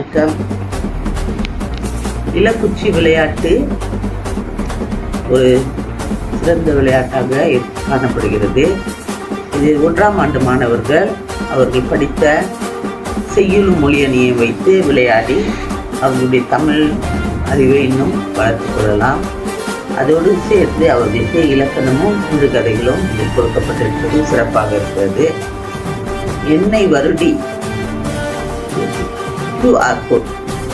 வணக்கம். இலக்குச்சி விளையாட்டு ஒரு சிறந்த விளையாட்டாக காணப்படுகிறது. இது 1ஆம் ஆண்டு மாணவர்கள் அவர்கள் படித்த செய்யுளும் மொழி அணியை வைத்து விளையாடி அவர்களுடைய தமிழ் அறிவை இன்னும் வளர்த்துக் கொள்ளலாம். அதோடு சேர்த்து அவர்களுக்கு இலக்கணமும் சிறுகதைகளும் இதில் கொடுக்கப்பட்டிருப்பது சிறப்பாக இருக்கிறது. எண்ணெய் வருடி QR கோட்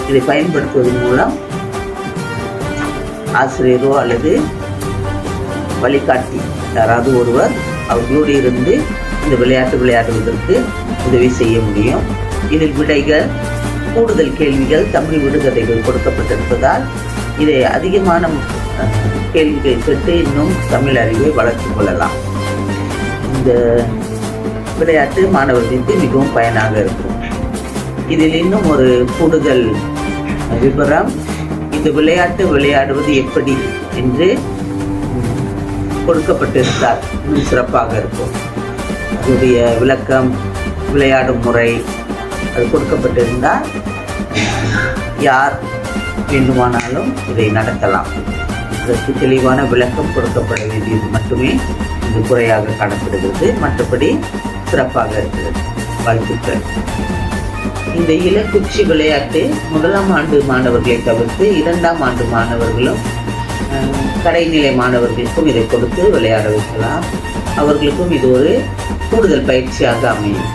இதை பயன்படுத்துவதன் மூலம் ஆசிரியரோ அல்லது வழிகாட்டி யாராவது ஒருவர் அவர்களோடு இருந்து இந்த விளையாட்டு விளையாடுவதற்கு உதவி செய்ய முடியும். இதில் விடைகள், கூடுதல் கேள்விகள், தமிழ் விடுகதைகள் கொடுக்கப்பட்டிருப்பதால் இதை அதிகமான கேள்விகள் கேட்டு இன்னும் தமிழ் அறிவை வளர்த்துக் கொள்ளலாம். இந்த விளையாட்டு மாணவர்களுக்கு மிகவும் பயனாக இருக்கும். இதில் இன்னும் ஒரு கூடுதல் விவரம், இந்த விளையாட்டு விளையாடுவது எப்படி என்று கொடுக்கப்பட்டிருந்தால் இன்னும் சிறப்பாக இருக்கும். அதனுடைய விளக்கம், விளையாடும் முறை அது கொடுக்கப்பட்டிருந்தால் யார் வேண்டுமானாலும் இதை நடத்தலாம். அதற்கு தெளிவான விளக்கம் கொடுக்கப்பட வேண்டியது மட்டுமே இது குறையாக காணப்படுகிறது. மற்றபடி சிறப்பாக இருக்கிறது. வாழ்த்துக்கள். இந்த இலக்குச்சி விளையாட்டு 1ஆம் ஆண்டு மாணவர்களை தவிர்த்து 2ஆம் ஆண்டு மாணவர்களும் கடைநிலை மாணவர்களுக்கும் இதை கொடுத்து விளையாட வைக்கலாம். அவர்களுக்கும் இது ஒரு கூடுதல் பயிற்சியாக அமையும்.